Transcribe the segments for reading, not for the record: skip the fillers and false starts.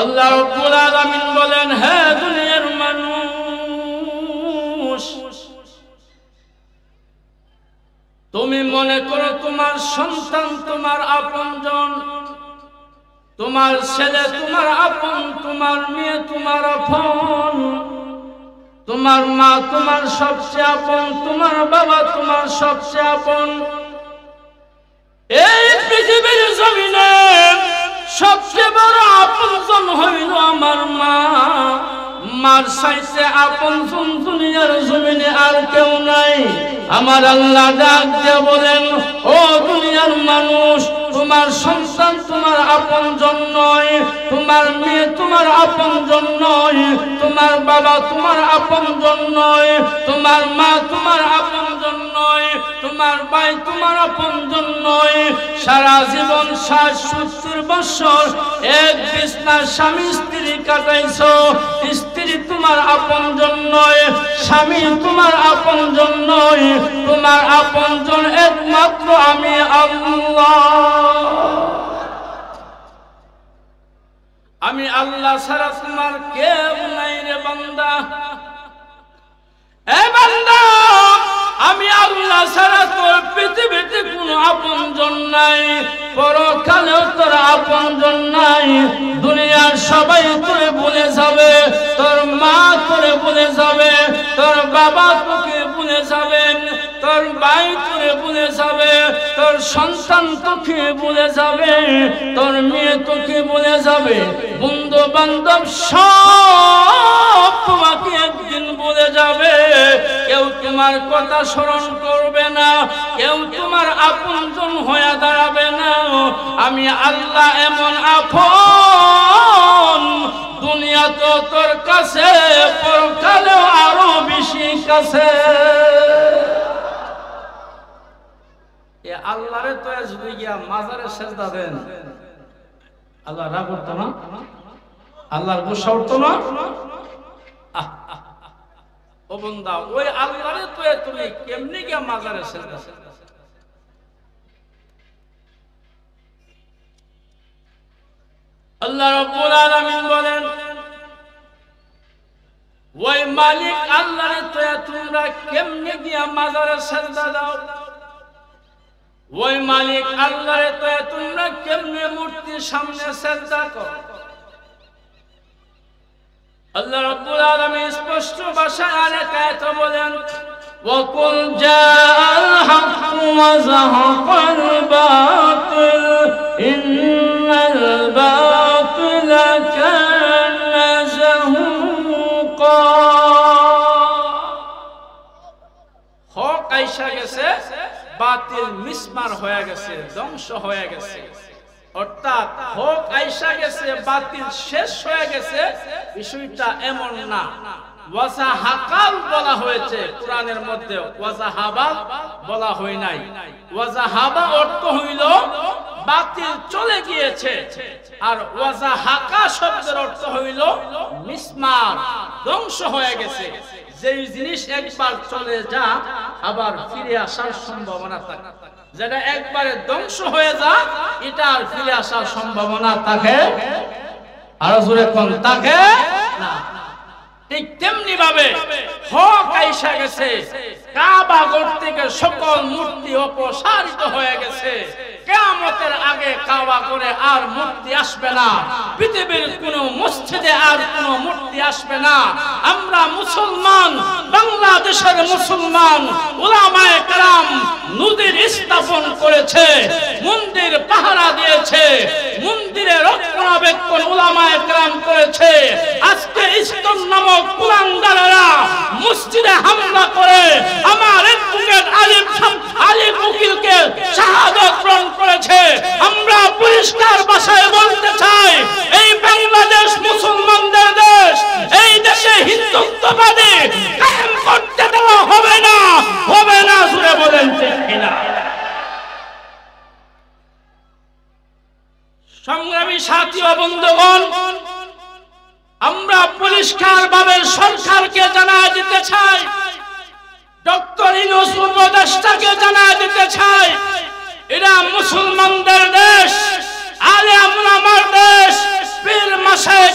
আল্লাহ রাব্বুল আলামিন বলেন, হে দুনিয়ার মানুষ, তুমি মনে করো তোমার সন্তান তোমার আপনজন, তোমার ছেলে তোমার আপন, তোমার মেয়ে তোমার আপন, তোমার মা তোমার সবচেয়ে আপন, তোমার বাবা তোমার সবচেয়ে আপন। এই পৃথিবীর জমিনে সবচেয়ে বড় আপনজন হইল আমার মা। মার চাইতে আপনজন দুনিয়ার জমিনে আর কেউ নাই। আমার আল্লাহ ডাক দিয়ে বলেন, ও দুনিয়ার মানুষ, তোমার সন্তান তোমার আপনজন নয়, তোমার মেয়ে তোমার আপনজন নয়, তোমার বাবা তোমার আপনজন নয়, তোমার মা তোমার আপনজন নয়, তোমার ভাই তোমার আপনজন নয়। সারা জীবন ৬০-৭০ বছর এক বিছনার স্বামী স্ত্রী কাটাইছো, স্ত্রী তোমার আপনজন নয়, স্বামী তোমার আপনজন নয়, তোমার আপনজন একমাত্র আমি আল্লাহ। আমি আল্লাহ ছাড়া তোমার কেউ নাই রে বান্দা। এ বান্দা, আমি আল্লাহ ছাড়া তোর পৃথিবীতে কোনো আপনজন নাই, পরকালেও তোর আপনজন নাই। দুনিয়ার সবাই তোরে ভুলে যাবে, তোর মা তোরে ভুলে যাবে, তোর বাবা তোকে ভুলে যাবে, তোর ভাই তোরে ভুলে যাবে, তোর সন্তান তোকে ভুলে যাবে, তোর মেয়ে তোকে ভুলে যাবে, বন্ধু বান্ধব সব তোমাকে একদিন ভুলে যাবে। কেউ তোমার কথা স্মরণ করবে না, কেউ তোমার আপনজন হয়ে দাঁড়াবে না। আমি আল্লাহ এমন আপন, দুনিয়া তো তোর কাছে, পরকালেও আরো বেশি কাছে। এ আল্লাহরে তো যদি গিয়া মাজারে সেজদা দেন, আল্লাহ রাগ করতো না? আল্লাহর গুসা উঠতো না? ও বান্দা, ওই আল্লাহরে তো তুমি কেমনি গিয়া মাজারে সেজদা? আল্লাহ রাব্বুল আলামিন বলেন, ওই মালিক আল্লাহরে তো তোমরা কেমনি গিয়া মাজারে সেজদা দাও? ওই মালিক আল্লাহরে তো তোমরা কেমনে মূর্তির সামনে সেজদা করো? আল্লাহ রাব্বুল আলামিন স্পষ্ট ভাষায় আরেক আয়াতে বলেন, ওয়াকুল জাআল হাক্কু ওয়া যাহাকাল বাতিল ইন্নাল বাতিলা কানা যাহুকা। হক আইসা গেছে, বাতিল মিসমার হয়ে গেছে, ধ্বংস হয়ে গেছে। অর্থাৎ হক আইসা গেছে, বাতিল শেষ হয়ে গেছে, বিষয়টা এমন না। ওয়াজাহাকাল বলা হয়েছে কোরআনের মধ্যে, ওয়াজাহাবা বলা হয় নাই। ওয়াজাহাবা অর্থ হইল বাতিল চলে গিয়েছে, আর ওয়াজাহাকা শব্দের অর্থ হইল মিসমার, ধ্বংস হয়ে গেছে। যেই জিনিস একবার চলে যা, আবার ফিরে আসার সম্ভাবনা থাকে। যেটা একবারে ধ্বংস হয়ে যা, এটা আর ফিরে আসার সম্ভাবনা থাকে, আরো জোরে কোন থাকে না। ঠিক তেমনি ভাবে হক আইসা গেছে, কাবা ঘর থেকে সকল মূর্তি অপসারিত হয়ে গেছে। কিয়ামতের আগে কাবা করে আর মূর্তি আসবে না, পৃথিবীর কোন মসজিদে আর কোন মূর্তি আসবে না। আমরা মুসলমান, বাংলাদেশের মুসলমান উলামায়ে কেরাম নদীর স্থাপন করেছে, মন্দির পাহারা দিয়েছে, মন্দিরে রক্ষণাবেক্ষণ উলামায়ে কেরাম করেছে। আজকে ইসলাম নামক কুলাঙ্গারেরা মসজিদে হামলা করে আমার অ্যাডভোকেট আলিফ উকিলকে শাহাদাত প্রদান করেছে। আমরা পরিষ্কার ভাষায় বলতে চাই, এই বাংলাদেশ মুসলমানদের দেশ, এই দেশে হিন্দুত্ববাদী কায়েম করতে দেওয়া হবে না, হবে না। জোরে বলেন ঠিক কিনা? সংগ্রামী সাথী ও বন্ধুগণ, আমরা পরিষ্কার ভাবে সরকারকে জানায় দিতে চাই, ডক্টর ইউনূস উপদেষ্টাকে জানায় দিতে চাই, এরা মুসলমানদের দেশ, আলেম ওলামার দেশ, পীর মাশায়েখ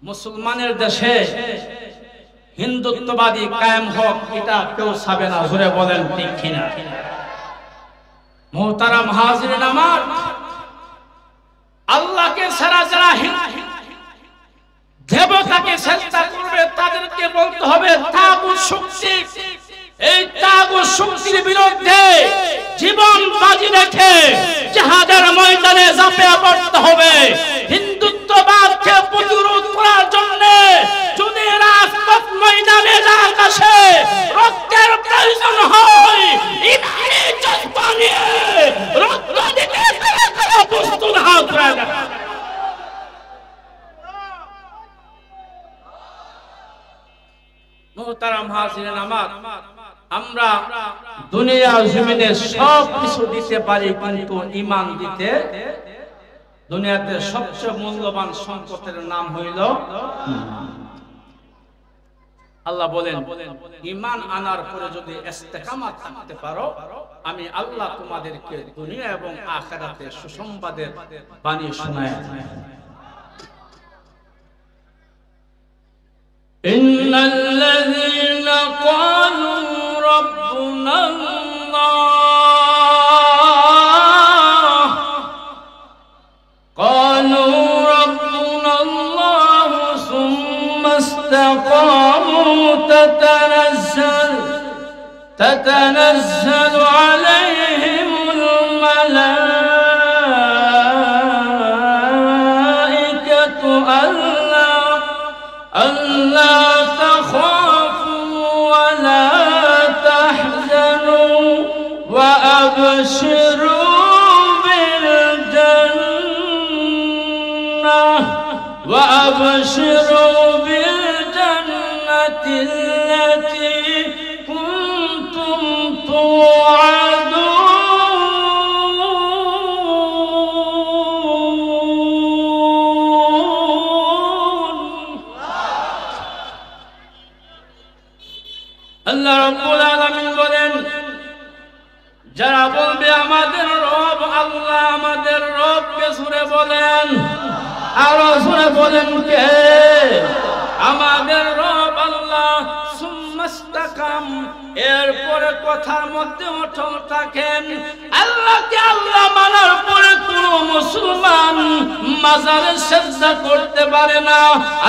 মুসলমানের দেশে হিন্দুত্ববাদী কায়েম হোক, এটা কেউ চাবে না। জোরে বলেন ঠিক কিনা? মুহতারাম হাজিরিন আমার, আল্লাহকে ছাড়া যারা দেবতাকে চেষ্টা করবে তাদেরকে বলতে হবে তাগুত শক্তি। এই তাগুত শক্তির বিরুদ্ধে জীবন বাজি রেখে জিহাদের ময়দানে ঝাঁপিয়ে পড়তে হবে। হিন্দুত্ববাদকে প্রতিরোধ করার জন্য যদি রাজপথ ময়দানে আকাশে রক্তের প্রয়োজন হয়, ইমানি জজবা নিয়ে রক্ত দিতে প্রস্তুত হাত রাখা। মুহতারাম হাজিরিন আমার, আমরা দুনিয়ার জমিনে সব কিছু দিতে পারি, কিন্তু ঈমান দিতে দুনিয়াতে সবচেয়ে মূল্যবান সম্পদের নাম হইল আল্লাহ। বলেন ঈমান আনার পরে যদি ইস্তেকামাত থাকতে পারো, আমি আল্লাহ তোমাদেরকে দুনিয়া এবং আখিরাতে সুসংবাদের বাণী শোনায়। إن الذين قالوا ربنا الله ثم استقاموا تتنزل عليهم الملائكة ألا تخافوا ولا تحزنوا وأبشروا بالجنة التي كنتم توعدون. আল্লাহ রাব্বুল আলামিন বলেন, যারা বলবে আমাদের রব আল্লাহ, আমাদের রবকে সুরে বলেন, আর সুরে বলেন কে? আমাদের রব আল্লাহ। সুম্মাস্তাকাম, এরপরে কথার মধ্যে অটল থাকেন। আল্লাহকে আল্লাহ মানার পরে কোন মুসলমান মাজারে সিজদা করতে পারে না।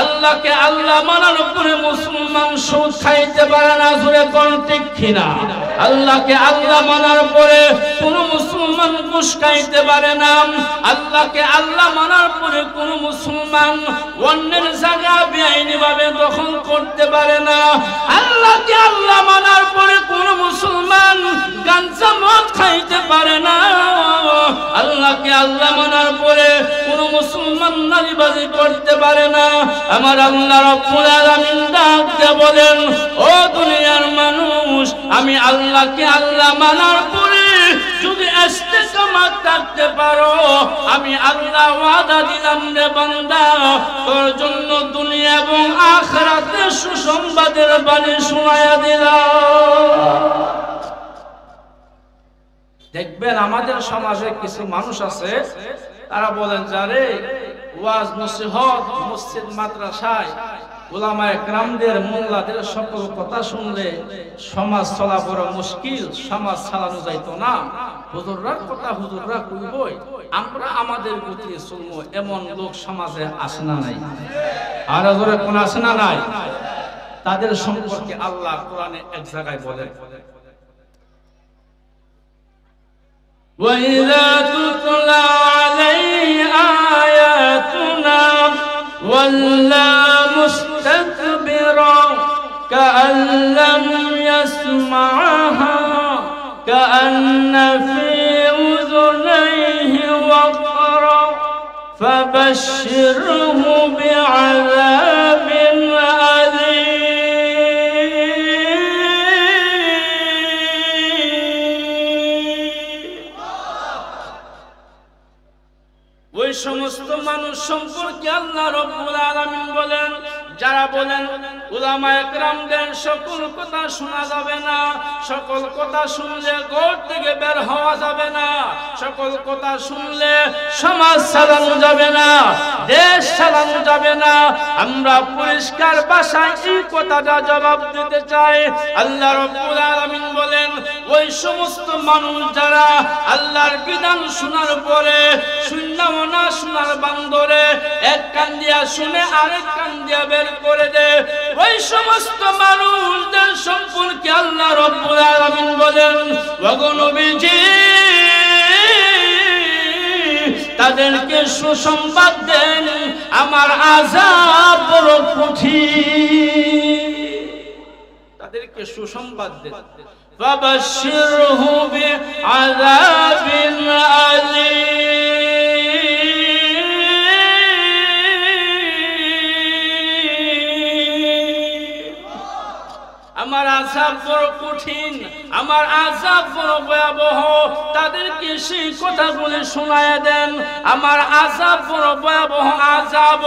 আল্লাহকে আল্লাহ মানার পরে মুসলমান সুদ খাইতে পারে না। জোরে কোন ঠিক কিনা? আল্লাহকে আল্লাহ মানার পরে কোন মুসলমান ঘুষ খাইতে পারে না। আল্লাহকে আল্লাহ মানার পরে কোন মুসলমান অন্যের জায়গা বেআইনি ভাবে দখল করতে পারে না। আল্লাহকে আল্লাহ মানার পরে কোন মুসলমান গাঞ্জা মদ খাইতে পারে না। আল্লাহকে আল্লাহ মানার পরে কোন মুসলমান নারীবাজি করতে পারে না। আমার আল্লাহ রাব্বুল আলামিন ডাক দিয়ে বলেন, ও দুনিয়ার মানুষ, আমি আল্লাহকে আল্লাহ মানার পরে যদি ইস্তেকামাত থাকতে পারো, আমি আল্লাহ ওয়াদা দিলাম রে বান্দা, তোর জন্য দুনিয়া এবং আখিরাতে সুসংবাদের বাণী শোনায়া দিলাম। দেখবেন আমাদের সমাজে কিছু মানুষ আছে, তারা বলেন যারে ওয়াজ নসিহত মসজিদ মাদ্রাসায় উলামায়ে কেরামদের মোল্লাদের সকল কথা শুনলে সমাজ চলা বড় মুশকিল, সমাজ চালানো যাইতো না। হুজুররার কথা হুজুররা কইবই, আমরা আমাদের গতি চলবো, এমন লোক সমাজে আসে না নাই? আর জোরে কোন আসে না নাই? তাদের সম্পর্কে আল্লাহ কোরআনে এক জায়গায় বলেন, وَإِذَا تُتْلَى عَلَيْهِ آيَاتُنَا وَلَّى مُسْتَكْبِرًا كَأَن لَّمْ يَسْمَعْهَا كَأَنَّ فِي أُذُنَيْهِ وَقْرًا فَبَشِّرْهُ بِعَذَابٍ أَلِيمٍ. ওই সমস্ত মানুষ সম্পর্কে আল্লাহ রাব্বুল আলামিন বলেন, যারা বলেন উলামায়ে কেরামদের সকল কথা শোনা যাবে না, সকল কথা শুনলে ঘর থেকে বের হওয়া যাবে না, সকল কথা শুনলে সমাজ চালানো যাবে না। দেশ চালানো যাবে না। আমরা পরিষ্কার ভাষায় এই কথাটা জবাব দিতে চাই। আল্লাহ রাব্বুল আলামিন বলেন, ওই সমস্ত মানুষ যারা আল্লাহর বিধান শোনার পরে শুনলাম না শোনার বান্দরে এক কান দিয়া শুনে আরেক কান দিয়া বের করে দেয়, ওই সমস্ত মানুষদের সম্পর্কে আল্লাহ রাব্বুল আলামিন বলেন, ওগো নবীজি তাদেরকে সুসংবাদ দেন, আমার আযাব বড় কঠিন। তাদেরকে সুসংবাদ দেন, ফাবাশশিরহু বিআযাবিন আলীম। আমার আযাব বড় কঠিন, আমার আযাব বড় ভয়াবহ। তাদেরকে সেই কথাগুলি শোনায় দেন, আমার আযাব বড় ভয়াবহ আযাব।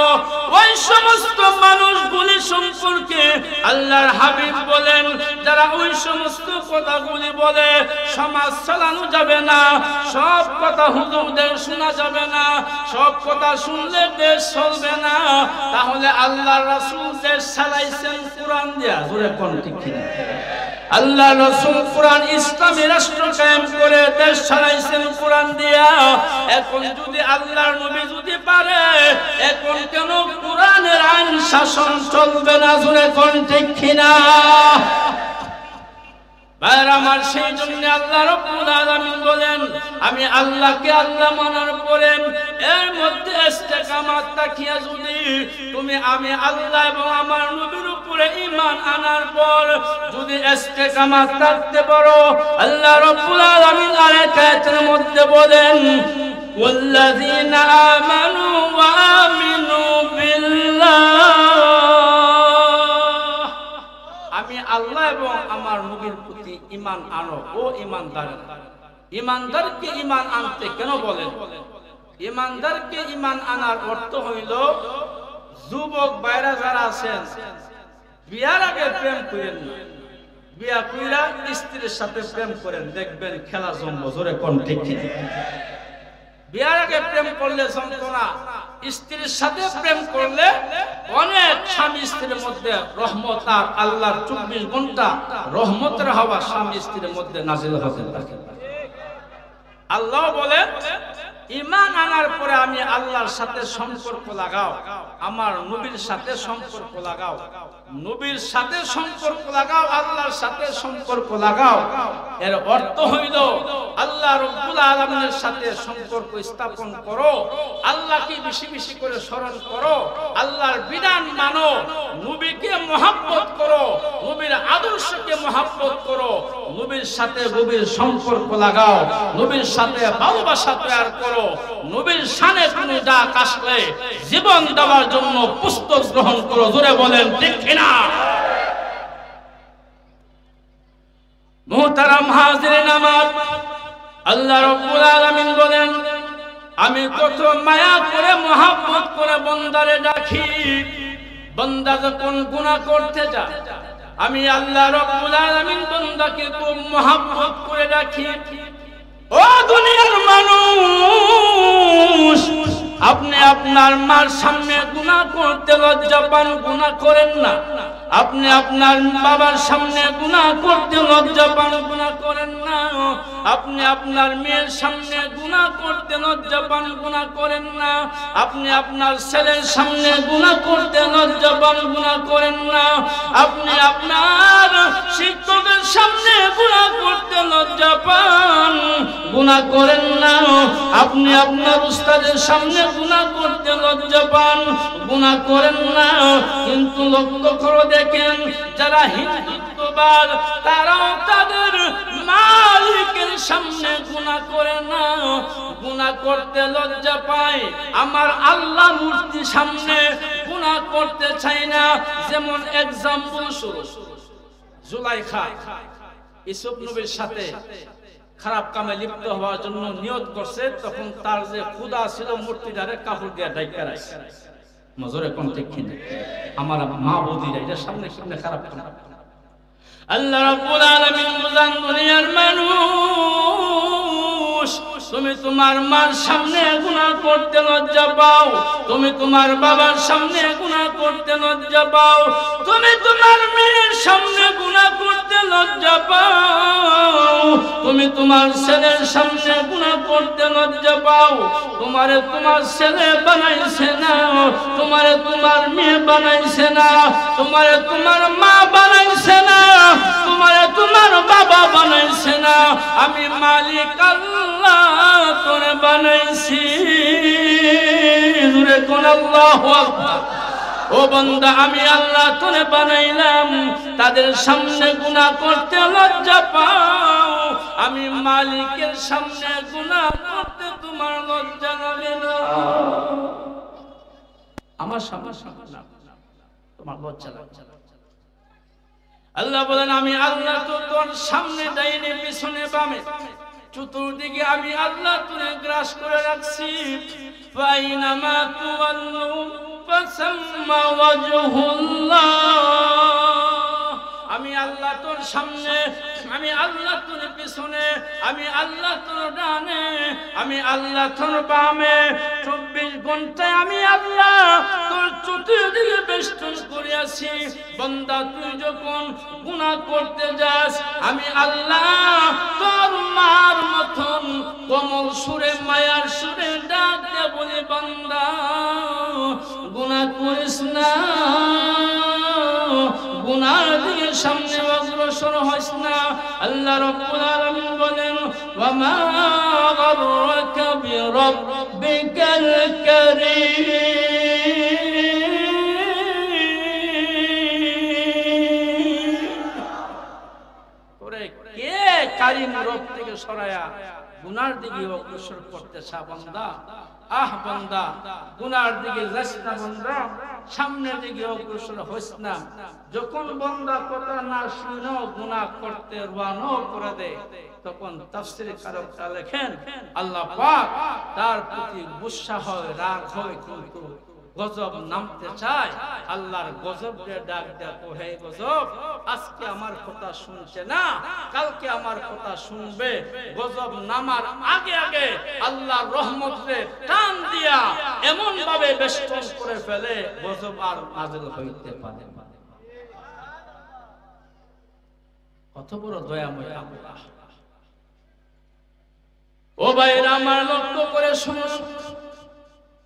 ওই সমস্ত মানুষগুলি সম্পর্কে আল্লাহর হাবিব বলেন, যারা ওই সমস্ত কথাগুলি বলে সমাজ চালানো যাবে না, সব কথা হুজুরদের শোনা যাবে না, সব কথা শুনলে দেশ চলবে না, তাহলে আল্লাহর রাসূল দেশ চালাইছেন কোরআন দিয়া। জোরে কোন ঠিক কিনা? আল্লাহ রাসূল কোরআন ইসলামী রাষ্ট্র কায়েম করে দেশ চালাইছেন কোরআন দিয়া। এখন যদি আল্লাহর নবী যদি পারে, এখন কেন কোরআনের আইন শাসন চলবে না? জোরে কোন ঠিক কিনা? ভাইরা আমার, সেই জন্য আল্লাহ রাব্বুল আলামিন বলেন, আমি আল্লাহকে আল্লাহ মানার পরে এর মধ্যে ইস্তেকামাত রাখিয়া যদি তুমি আমি আল্লাহ এবং আমার নবীর উপরে ঈমান আনার পর যদি ইস্তেকামাত রাখতে পারো, আল্লাহ রাব্বুল আলামিন আরেক আয়াতের মধ্যে বলেন, ওয়াল্লাযীনা আমানু ওয়া আমিনু বিল্লাহ, আমি আল্লাহ এবং আমার নবীর প্রতি ঈমান আনো। ও ঈমানদার, ঈমানদারকে ঈমান আনতে কেন বলেন? ঈমানদারকে ঈমান আনার অর্থ হইল, যুবক ভাইরা যারা আছেন বিয়ার আগে প্রেম করেন না, বিয়া কইরা স্ত্রীর সাথে প্রেম করেন, দেখবেন খেলা জমবে। জোরে কোন ঠিক কিনা? বিয়ার আগে প্রেম করলে যন্ত্রণা, স্ত্রীর সাথে প্রেম করলে অনেক স্বামী স্ত্রীর মধ্যে রহমত আর আল্লাহর 24 ঘন্টা রহমতের হাওয়া স্বামী স্ত্রীর মধ্যে নাজিল হতে থাকে। আল্লাহ বলেন, ঈমান আনার পরে আমি আল্লাহর সাথে সম্পর্ক লাগাও, আমার নবীর সাথে সম্পর্ক লাগাও, নবীর সাথে সম্পর্ক লাগাও, আল্লাহর সাথে সম্পর্ক লাগাও। এর অর্থ হইল আল্লাহ রাব্বুল আলামিনের সাথে সম্পর্ক স্থাপন করো, আল্লাহকে বেশি বেশি করে স্মরণ করো, আল্লাহর বিধান মানো, নবীকে মহব্বত করো, নবীর আদর্শকে মহব্বত করো, নবীর সাথে গভীর সম্পর্ক লাগাও, নবীর সাথে ভালোবাসা তৈরি করো, নবীর শানে কোনো ডাক আসলে জীবন দেওয়ার জন্য প্রস্তুত গ্রহণ করো। জোরে বলেন ঠিক কিনা? মুহতারাম হাজিরিন আমার, আল্লাহ রাব্বুল আলামিন বলেন, আমি কত মায়া করে মহব্বত করে বান্দারে ডাকি, বান্দা যখন গুনাহ করতে যায় আমি আল্লাহ রাব্বুল আলামিন বান্দাকে খুব মহব্বত করে ডাকি। ও দুনিয়ার মানুষ, আপনি আপনার মার সামনে গুনাহ করতে লজ্জা পান, গুনাহ করেন না। আপনি আপনার বাবার সামনে গুনাহ করতে লজ্জা পান, গুনাহ করেন না। আপনি আপনার মেয়ের সামনে গুনাহ করতে লজ্জা পান, গুনাহ করেন না। আপনি আপনার ছেলের সামনে গুনাহ করতে লজ্জা পান, গুনাহ করেন না। আপনি আপনার শিক্ষকের সামনে গুনাহ করতে লজ্জা পান, গুনাহ করেন না। আপনি আপনার উস্তাদের সামনে গুনাহ করতে লজ্জা পান, গুনাহ করেন না। কিন্তু লক্ষ্য করে দেখেন, যারা হিন্দুত্ববাদ তারাও তাদের মালিকের সামনে গুনাহ করে না, গুনাহ করতে লজ্জা পায়। আমার আল্লাহ মূর্তির সামনে গুনাহ করতে চায় না। যেমন এক্সাম্পল শুরু, জুলাইখা ইউসুফ নবীর সাথে খারাপ কামে লিপ্ত হওয়ার জন্য নিয়ত করছে, তখন তার যে খুদা ছিল মূর্তিটারে কাপড় দিয়ে ঢাকা রাখছে। মজরে কোন ঠিক কিনা? আমার মা বৌদিরা এটা সামনে সামনে খারাপ কাম। আল্লাহ রাব্বুল আলামিন বুঝান দুনিয়ার মানুষ, তুমি তোমার মার সামনে গুনাহ করতে লজ্জা পাও, তুমি তোমার বাবার সামনে গুনাহ করতে লজ্জা পাও, তুমি তোমার মেয়ের সামনে গুনাহ করতে লজ্জা পাও, তুমি তোমার ছেলের সামনে গুনাহ করতে লজ্জা পাও। তোমারে তোমার ছেলে বানাইছে না, তোমারে তোমার মেয়ে বানাইছে না, তোমারে তোমার মা বানাইছে না, তোমারে তোমার বাবা বানাইছে না, আমি মালিক আল্লাহ তোরে বানাইছি। জোরে কোন আল্লাহু আকবার। ও বান্দা, আমি আল্লাহ তোরে বানাইলাম, তাদের সামনে গুনাহ করতে লজ্জা পাও, আমি মালিকের সামনে গুনাহ করতে তোমার লজ্জা লাগে না। আমার সামনে তোমার লজ্জা লাগে। আল্লাহ বলেন, আমি আল্লাহ তো তোর সামনে ডাইনে পিছনে বামে চতুর্দিকে আমি আল্লাহ তোরে গ্রাস করে রাখছি। ফাইনামা তুওয়াল্লু ফাসাম্মা ওয়াজহুল্লাহ। আমি আল্লাহ তোর সামনে, আমি আল্লাহ তোর পিছনে, আমি আল্লাহ তোর ডানে, আমি আল্লাহ তোর বামে, 24 ঘন্টায় আমি আল্লাহ তোর চতুর্দিকে বেষ্টন করে আছি। বান্দা, তুই যখন গুনাহ করতে যাস, আমি আল্লাহ তোর মার মতন কোমল সুরে মায়ার সুরে ডাক দিয়ে বলি, বান্দা গুনাহ করিস না, গুনার দিকে সামনে অগ্রসর হইস না। আল্লাহ রাব্বুল আলামিন বলেন, ওয়া মা গাররাকা বিরাব্বিকাল কারীম। তোরে কে কারীম রব থেকে সরায়া গুনার দিকে অগ্রসর করতেছ বান্দা? আহ বান্দা, গুনার দিকে যাস না বান্দা, সামনের দিকে অগ্রসর হইস না। যখন বান্দা কথা না শুনো গুনাহ করতে রওনা করে দেয়, তখন তাফসীরে কারকরা লেখেন আল্লাহ পাক তার প্রতি গুসা হয়, রাগ হয়, কিন্তু গজব নামতে চায়। আল্লাহর গজবকে ডাক দেখো, হে গজব, আজকে আমার কথা শুনছে না, কালকে আমার কথা শুনবে। গজব নামার আগে আগে আল্লাহর রহমতে টান দিয়া এমন ভাবে বেষ্টন করে ফেলে, গজব আর নাযিল হইতে পারে না। কত বড় দয়াময় আল্লাহ। ও ভাইরা আমার, লক্ষ্য করে শুনুন,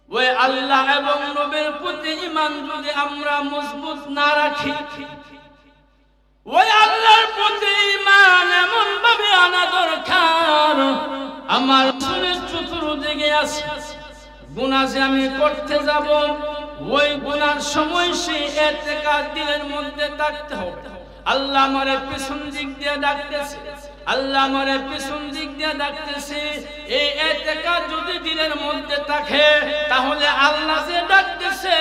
ওই আল্লাহ এবং নবীর প্রতি ঈমান যদি আমরা মজবুত না রাখি, ওই আল্লাহর প্রতি ঈমান এমন ভাবে আনা দরকার। আমার শরীর চতুর্দিকে আছে, গুনাহ যে আমি করতে যাব, ওই গুনার সময় সেই ইতিকাদ দিলের মধ্যে থাকতে হবে। আল্লাহ আমারে পিছন দিক দিয়ে ডাকতেছে, আল্লাহ আমারে পিছন দিক দিয়ে ডাকতেছে। এই ইতিকাদ যদি দিলের মধ্যে থাকে, তাহলে আল্লাহ যে ডাকতেছে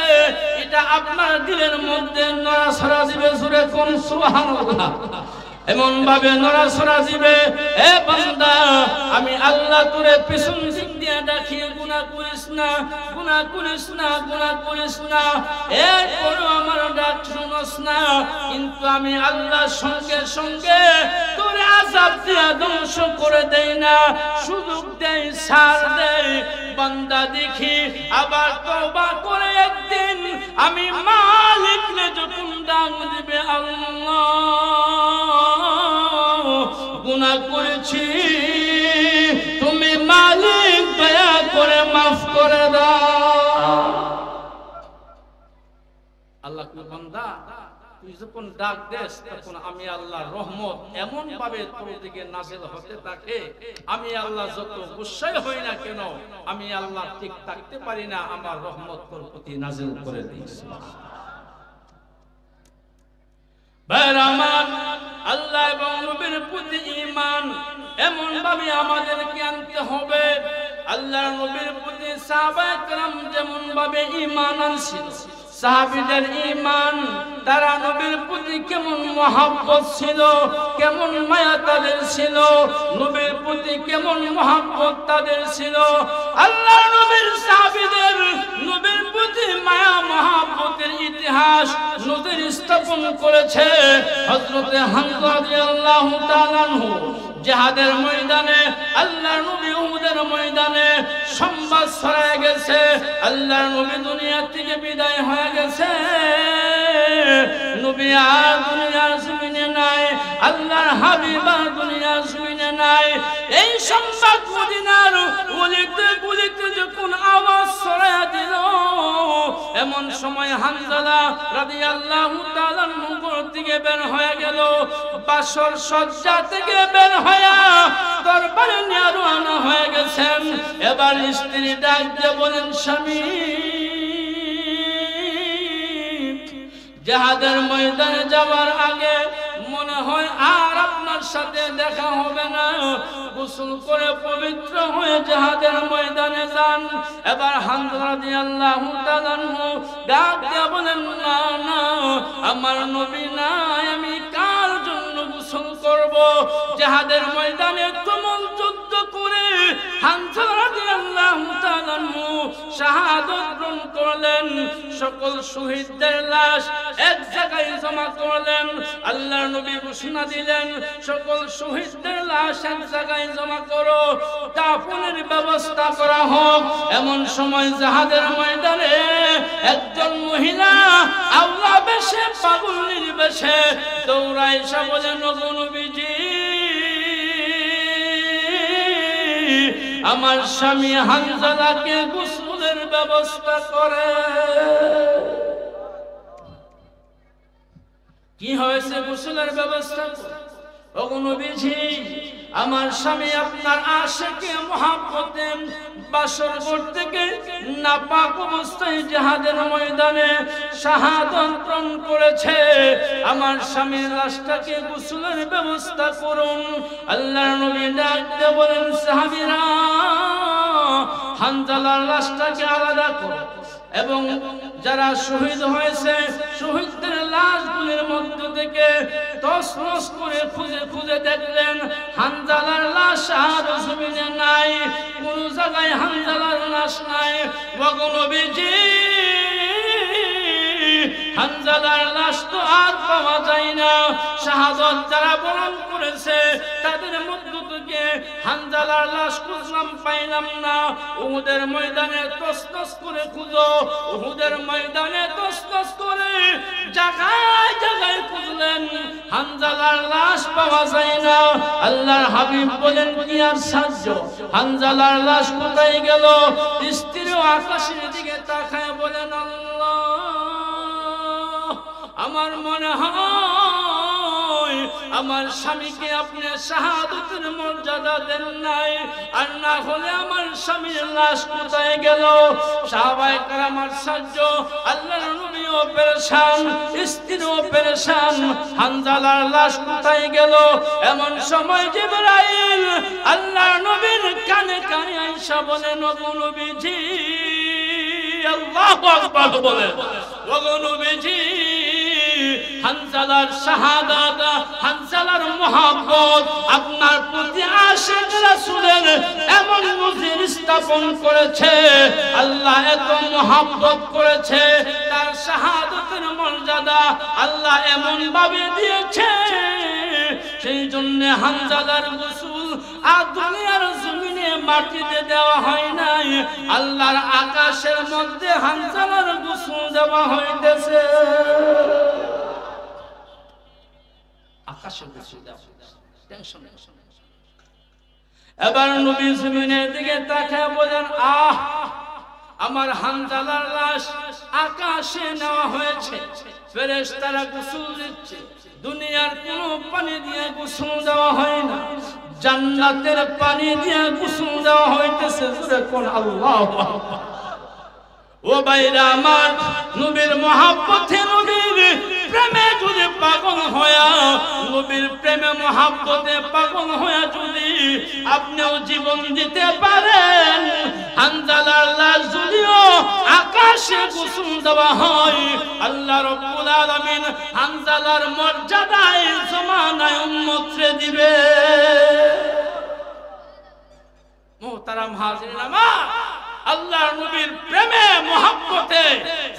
এটা আপনার দিলের মধ্যে নড়াচড়া দিবে। জোরে কোন সুবহানাল্লাহ। এমন ভাবে নড়াচড়া দিবে, এ বান্দা আমি আল্লাহ তোরে পিছন দিক দিয়ে ডাকি, গুনাহ করিস না, গুনাহ করিস না, গুনাহ করিস না। এরপর আমার ডাক শুনস না, কিন্তু আমি আল্লাহ সঙ্গে সঙ্গে তোরে আযাব দিয়া ধ্বংস করে দেই না, সুযোগ দেই, ছাড় দেই। বান্দা দেখি আবার তওবা করে একদিন আমি মালিককে যখন ডাক দিবে, আল্লাহ গুনাহ করেছি, তুমি মালিক দয়া করে মাফ করে দাও। আল্লাহ কই, বান্দা তুই যখন ডাক দেস, তখন আমি আল্লাহর রহমত এমন ভাবে তোর দিকে নাযিল হতে থাকে, আমি আল্লাহ যত গুসাই হই না কেন, আমি আল্লাহ ঠিক থাকতে পারি না, আমার রহমত তোর প্রতি নাযিল করে দিস। আমার আল্লাহ এবং নবীর প্রতি ঈমান এমন ভাবে আমাদেরকে আনতে হবে। আল্লাহর নবীর প্রতি সাহাবায়ে কেরাম যেমন ভাবে ঈমান আনছিল, সাহাবীদের ঈমান, তারা নবীর প্রতি কেমন মহব্বত ছিল, কেমন মায়া তাদের ছিল, নবীর প্রতি কেমন মহব্বত তাদের ছিল। আল্লাহর নবীর সাহাবীদের নবীর প্রতি মায়া মহব্বতের ইতিহাস নজির স্থাপন করেছে হযরতে হামজা রাদিয়াল্লাহু তাআলা আনহু। জিহাদের ময়দানে আল্লাহর নবী উহুদের ময়দানে সংবাদ ছড়ায় গেছে আল্লাহর নবী দুনিয়া থেকে বিদায় হয়ে গেছে নবী আর দুনিয়ার জমিনে নাই আল্লাহর হাবিব আর দুনিয়ার জমিনে নাই এই সংবাদ মদিনার গলিতে গলিতে যখন আওয়াজ ছড়ায় দিল এমন সময় হানজালা রাদিয়াল্লাহু তাআলা ঘর থেকে বের হয়ে গেল বাসর সজ্জা থেকে বের হয়ে দরবারে নিয়ে রওনা হয়ে গেছেন এবার স্ত্রী ডাক দিয়ে বলেন স্বামী জিহাদের ময়দানে যাওয়ার আগে মনে হয় আর আপনার সাথে দেখা হবে না গোসল করে পবিত্র হয়ে জিহাদের ময়দানে যান এবার হানজালা রাদিয়াল্লাহু তাআলা ডাক দিয়ে বলেন না না আমার নবী নাই আমি কার জন্য গোসল করব জিহাদের ময়দানে তুমুল যুদ্ধ করে হানজালা রাদিয়াল্লাহু তাআলা শাহাদাত গ্রহণ করলেন সকল শহীদদের লাশ এক জায়গায় জমা করলেন আল্লাহর নবী ঘোষণা দিলেন সকল শহীদদের লাশ এক জায়গায় জমা করো দাফনের ব্যবস্থা করা হোক এমন সময় জিহাদের ময়দানে একজন মহিলা আওলা বেশে পাগলের বেশে দৌড়ায় এসে বলেন ওগো নবীজি আমার স্বামী হানজালাকে গোসলের ব্যবস্থা করে কি হয়েছে গোসলের ব্যবস্থা ওগো নবীজি আমার স্বামী আপনার আশিকে মহব্বতে বাসর ঘর থেকে নাপাক অবস্থায় জিহাদের ময়দানে শাহাদাত গ্রহণ করেছে আমার স্বামীর লাশটাকে গোসলের ব্যবস্থা করুন আল্লাহর নবী ডাক দিয়ে বলেন সাহাবীরা হানজালার লাশটাকে আলাদা করো এবং যারা শহীদ হয়েছে শহীদদের লাশগুলোর মধ্য থেকে তছনছ করে খুঁজে খুঁজে দেখলেন হানজালার লাশ আর জমিনে নাই কোন জায়গায় হানজালার লাশ নাই ওগো নবীজি হানজালার লাশ তো আর পাওয়া যায় না শাহাদাত যারা বরণ করেছে তাদের মধ্য থেকে হানজালার লাশ খুঁজলাম পাইলাম না উহুদের ময়দানে তছনছ করে খুঁজো উহুদের ময়দানে তছনছ করে জায়গায় জায়গায় খুঁজলেন হানজালার লাশ পাওয়া যায় না আল্লাহর হাবিব বলেন কি আর সাহায্য হানজালার লাশ কোথায় গেল স্ত্রীও আকাশের দিকে তাকায় বলেন আল্লাহ আমার মনে হয় আমার স্বামীকে আপনি শাহাদাতের মর্যাদা দেন নাই আর না হলে আমার স্বামীর লাশ কোথায় গেল সাহাবায়ে কেরাম আশ্চর্য আল্লাহর নবীও পেরেশান স্ত্রীও পেরেশান হানজালার লাশ কোথায় গেল এমন সময় জিবরাইল আল্লাহর নবীর কানে কানে আয়েশা বলেন ওগো নবীজি আল্লাহু আকবার বলেন ওগো নবীজি হানজালার শাহাদাত হানজালার মহব্বত আপনার প্রতি আশিক রাসূলের এমন নজির স্থাপন করেছে আল্লাহ এত মহব্বত করেছে তার শাহাদাতের মর্যাদা আল্লাহ এমন ভাবে দিয়েছে সেই জন্য হানজালার গোসল আর দুনিয়ার জমিনে মাটিতে দেওয়া হয় নাই আল্লাহর আকাশের মধ্যে হানজালার গোসল দেওয়া হইতেছে আকাশের গোসল দেওয়া টেনশন এবার নবী জমিনের দিকে তাকায় বলেন আহ আমার হানজালার লাশ আকাশে নেওয়া হয়েছে ফেরেশতারা গোসল দিচ্ছে দুনিয়ার কোনো পানি দিয়ে গোসল দেওয়া হয় না জান্নাতের পানি দিয়ে গোসল দেওয়া হইতেছে জোরে কোন আল্লাহু আকবার ও ভাইরা আমার নবীর মহব্বতে নবীর প্রেমে যদি পাগল হয়া নবীর প্রেমে মহব্বতে পাগল হয়া যদি আপনিও জীবন দিতে পারেন হানজালার লাশ যদিও আকাশে গোসল দেওয়া হয় আল্লাহ রাব্বুল আলামিন হানজালার মর্যাদায় জমানায় উম্মতরে দিবে মুহতারাম হাজিরিন আমার আল্লাহর নবীর প্রেমে মহব্বতে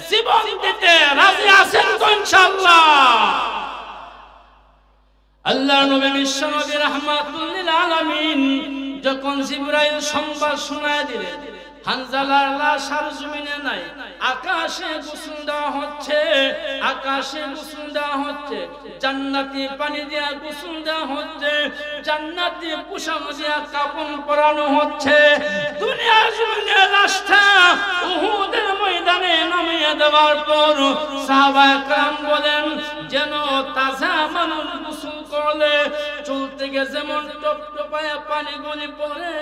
জীবন দিতে রাজি আছেন তো ইনশাআল্লাহ আল্লাহর নবী বিশ্ব নবী রাহমাতুল লিল আলামিন যখন জিবরাইল সংবাদ শোনায় দিলেন হানজালার লাশ আর জমিনে নাই, আকাশে গোসল দেওয়া হচ্ছে, আকাশে গোসল দেওয়া হচ্ছে, জান্নাতি পানি দিয়া গোসল দেওয়া হচ্ছে, জান্নাতি পোশাক দিয়া কাফন পরানো হচ্ছে। দুনিয়ার জমিনে লাশটা উহুদের ময়দানে নামিয়ে দেওয়ার পর সাহাবায়ে কেরাম বলেন যেন তাজা মানুষ গোসল করলে চুল থেকে যেমন টপটপায়া পানি গলি পড়ে,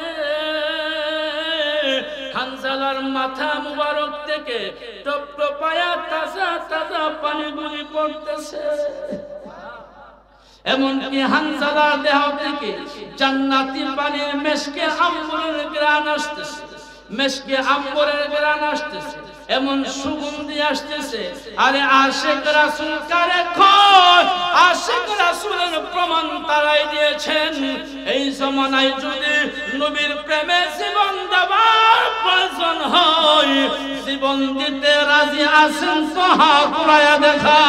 হানজালার মাথা মুবারক থেকে টপটপায়া তাজা তাজা পানি গলি পড়তেছে। এমনকি হানজালার দেহ থেকে জান্নাতি পানির মেশকে আম্বরের ঘ্রাণ আসতেছে, মেশকে আম্বরের ঘ্রাণ আসতেছে, এমন সুগন্ধি আসতেছে। আরে আশিক রাসূল কারে কয়, আশিক রাসূলের প্রমাণ তারাই দিয়েছেন। এই জমানায় যদি নবীর প্রেমে জীবন দেওয়ার প্রয়োজন হয়, জীবন দিতে রাজি আছেন তো হাত উঠাইয়া দেখা।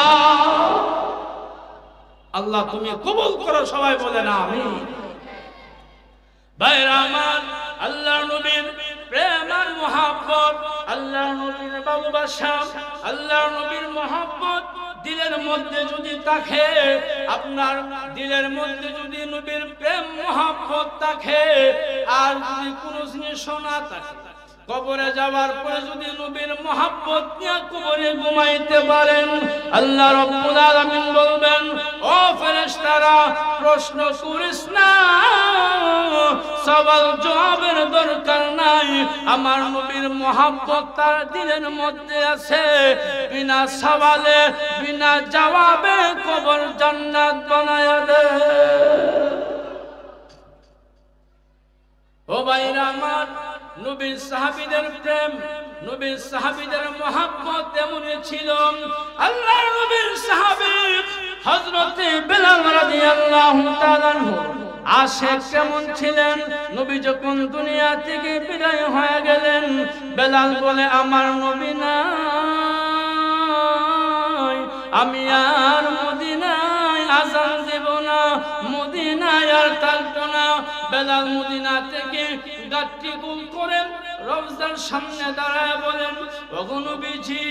আল্লাহ তুমি কবুল করো, সবাই বলেন আমিন। ভাইরা আমার, আল্লাহর নবীর প্রেম আর মহব্বত, আল্লাহর নবীর ভালোবাসা, আল্লাহর নবীর মহব্বত দিলের মধ্যে যদি থাকে, আপনার দিলের মধ্যে যদি নবীর প্রেম মহব্বত থাকে, আর যদি কোনো জিনিস না থাকে, কবরে যাওয়ার পরে যদি নবীর মহব্বত নিয়ে কবরে ঘুমাইতে পারেন, আল্লাহ রাব্বুল আলামিন বলবেন ও ফেরেশতারা প্রশ্ন করিস না, সওয়াল জবাবের দরকার নাই, আমার নবীর মহব্বত তার দিলের মধ্যে আছে, বিনা সওয়ালে বিনা জবাবে কবর জান্নাত বানায়া দে। ও ভাইরা আমার, নবীর সাহাবীদের প্রেম, নবীর সাহাবীদের মহব্বত এমনই ছিল। আল্লাহর নবীর সাহাবী হযরত বেলাল রাদিয়াল্লাহু তাআলা আশিক কেমন ছিলেন? নবী যখন দুনিয়া থেকে বিদায় হয়ে গেলেন, বেলাল বলে আমার নবী নাই, আমি আর মদিনায় আযান দেব না, মদিনায় আর থাকব না। বেলাল মদিনা থেকে গাট্টি গুল করে রওজার সামনে দাঁড়ায় বলেন ওগো নবীজি,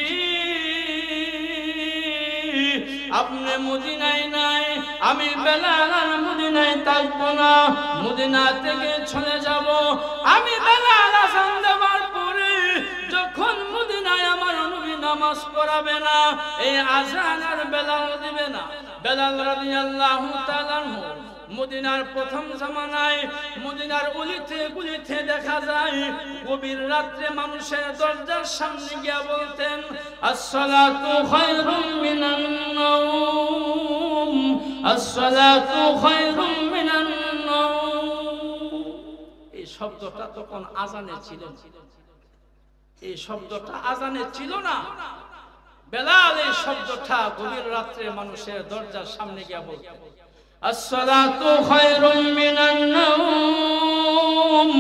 আপনি মদিনায় নাই, আমি বেলাল আর মদিনায় থাকব না, মদিনা থেকে চলে যাব। আমি বেলাল আযান দেওয়ার পরে যখন মদিনায় আমার নবী নামাজ পড়াবে না, এই আযান আর বেলাল দিবে না। বেলাল রাদিয়াল্লাহু তাআলা মদিনার প্রথম জামানায় মদিনার অলিতে গলিতে দেখা যায়, গভীর রাত্রে মানুষের দরজার সামনে গিয়া বলতেন আসসালাতু খায়রুম মিনান নাওম, আসসালাতু খায়রুম মিনান নাওম। এই শব্দটা তখন আযানে ছিল, এই শব্দটা আযানে ছিল না। বেলাল এই শব্দটা গভীর রাত্রে মানুষের দরজার সামনে গিয়া বলতেন আসসালাতু খায়রুম মিনান নাওম,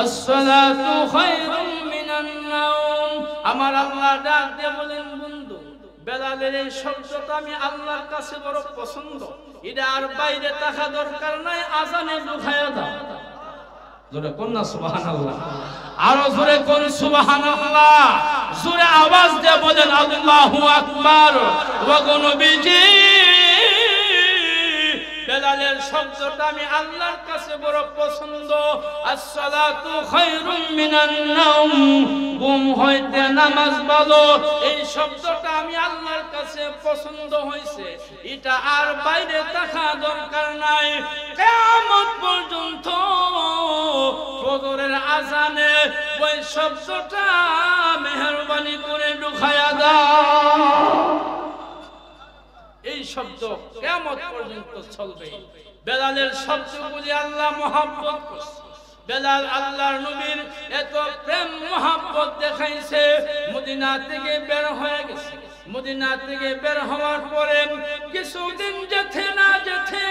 আসসালাতু খায়রুম মিনান নাওম। আমার আল্লাহ ডাক দিয়ে বলেন বন্ধু, বেলালের এই শব্দটা আমি আল্লাহর কাছে বড় পছন্দ, এটা আর বাইরে থাকা দরকার নাই, আযানে ঢুকায়া দাও। জোরে কোন না সুবহানাল্লাহ, আরো জোরে কোন সুবহানাল্লাহ, জোরে আওয়াজ দিয়ে বলেন আল্লাহু আকবার। ওগো নবীজি, বেলালের শব্দটা আমি আল্লাহর কাছে বড় পছন্দ। আসসালাতু খায়রুম মিনান নাওম, ঘুম হইতে নামাজ ভালো, এই শব্দটা আমি আল্লাহর কাছে পছন্দ হইছে, এটা আর বাইরে থাকা দরকার নাই। কিয়ামত পর্যন্ত ফজরের আযানে ওই শব্দটা মেহেরবানি করে ঢুকায়া দাও। এই শব্দ কিয়ামত পর্যন্ত চলবে। বেলালের শব্দগুলি আল্লাহ মহব্বত করছে। বেলাল আল্লাহর নবীর এত প্রেম মহব্বত দেখাইছে, মদিনা থেকে বের হয়ে গেছে। মদিনা থেকে বের হওয়ার পরে কিছুদিন যেতে না যেতে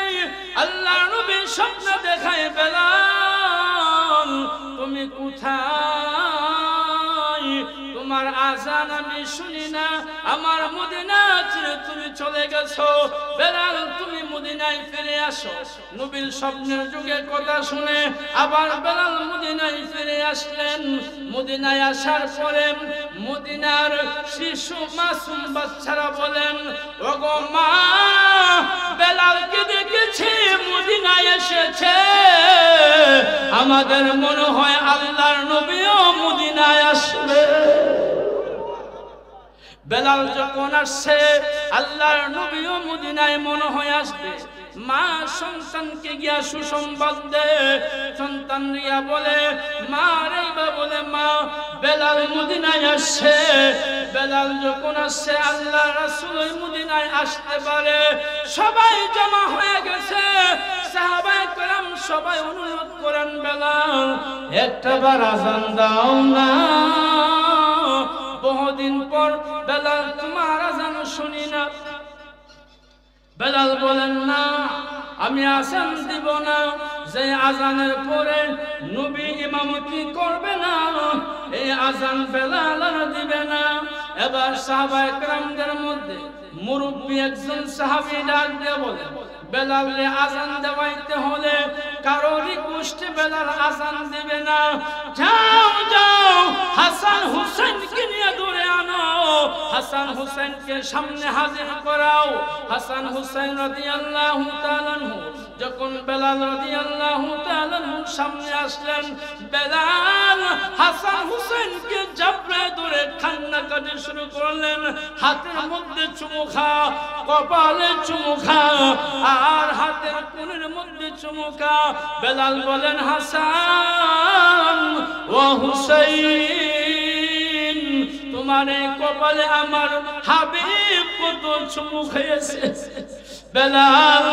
আল্লাহর নবী স্বপ্ন দেখায় বেলাল তুমি কোথায়? তোমার আজান আমি শুনি না, আমার মদিনা ছেড়ে তুমি চলে গেছো, বেলাল তুমি মদিনায় ফিরে আসো। নবীর স্বপ্নের যুগে কথা শুনে আবার বেলাল মদিনায় ফিরে আসলেন। মদিনায় আসার পরে মদিনার শিশু মাসুম বাচ্চারা বলেন, ওগো মা, বেলালকে দেখেছি মদিনায় এসেছে, আমাদের মনে হয় আল্লাহর নবীও মদিনায় আসবে। বেলাল যখন আসছে আল্লাহর নবীও মদিনায় মনে হয় আসবে। মা সন্তানকে গিয়া সুসংবাদ দে, সন্তান রিয়া বলে, মা রেবা বলে, মা বেলাল মদিনায় আসছে। বেলাল যখন আসছে আল্লাহ রাসূল মদিনায় আসতে পারে, সবাই জমা হয়ে গেছে। সাহাবায়ে কেরাম সবাই অনুরোধ করেন, বেলাল একটাবার আজান দাও না, বহুদিন পর বেলাল তোমার আজান শুনি না। বেলাল বলেন, না আমি আজান দিব না, যে আজানের পরে নবী ইমামতি করবে না এই আজান বেলাল আর দিবে না। এবার সাহাবায়ে কেরামদের মধ্যে মুরব্বী একজন সাহাবী ডাক দিয়ে বলে, বেলালে আজান দেওয়াইতে হলে কারো রিকোয়েস্টে বেলাল আজান দিবে না, যাও যাও হাসান হুসাইনকে নিয়ে দৌড়ে আনো, হাসান হুসাইনকে সামনে হাজির করাও। হাসান হুসাইন রাদিয়াল্লাহু তাআলা আনহু যখন বেলাল রাদিয়াল্লাহু তাআলা আনহুর সামনে আসলেন, বেলাল হাসান হুসাইনকে জাবড়ে ধরে কান্নাকাটি শুরু করলেন। হাতের মধ্যে চুমু খা, কপালে চুমু খা, আর হাতের কোণের মধ্যে চুমু খা। বেলাল বলেন, হাসান ও হুসাইন, তোমার এই কপালে আমার হাবিব কত চুমু খেয়েছে। বেলাল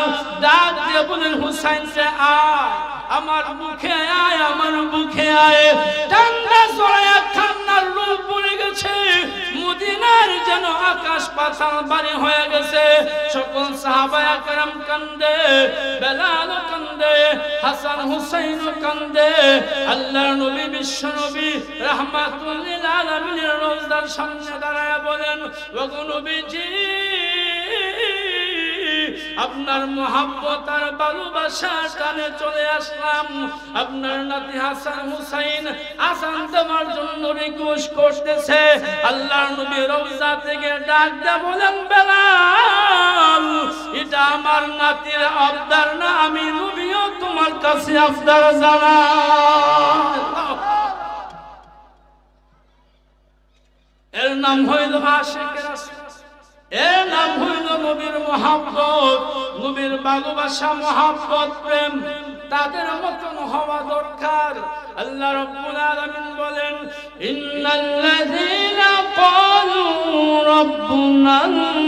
ডাক দিয়ে বলেন, হুসাইন রে আয়, আমার মুখে আয়, আমার মুখে আয়। ঠান্ডা জড়ায়া কান্নার রূপ পড়ে গেছে, মদিনার যেন আকাশ পাতাল বাড়ি হয়ে গেছে। সকল সাহাবায়ে কেরাম কান্দে, বেলাল কান্দে, হাসান হুসাইন কান্দে। আল্লাহর নবী বিশ্ব নবী রাহমাতুল লিল আলামিনের রওজার সামনে দাঁড়ায় বলেন, ওগো নবীজি, আপনার মোহাব্বত আর ভালোবাসার টানে চলে আসলাম। আপনার নাতি হাসান হুসাইন আজান দেওয়ার জন্য রিকোয়েস্ট করতেছে। আল্লাহর নবী রওজা থেকে ডাক দিয়ে বলেন, বেলাল এটা আমার নাতির আবদার না, আমি নবীও তোমার কাছে আবদার জানাই। এর নাম হইল আশিকের রাসূল, এর নাম হইল নবীর মোহাব্বত, নবীর ভালোবাসা, মোহাব্বত, প্রেম তাদের মতন হওয়া দরকার। আল্লাহ রাব্বুল আলামিন বলেন, ইন্নাল্লাযীনা ক্বালু রাব্বুনাল্লাহ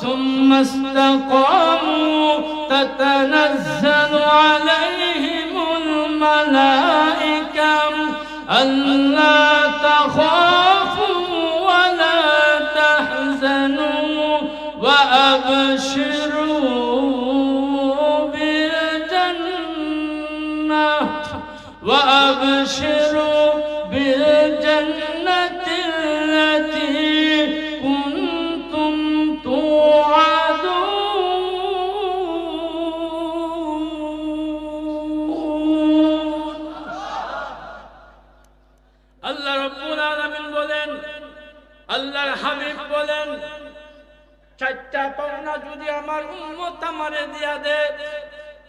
সুম্মা ইসতাকামু তাতানাজ্জালু আলাইহিমুল মালায়েকা আল্লা تخافوا ولا تحزنوا وأبشروا بالجنة التي كنتم توعدون. আল্লাহ রাব্বুল আলামিন বলেন, আল্লাহর হাবিব বলেন, চারটা পাওনা যদি আমার উম্মত আমারে দিয়া দে,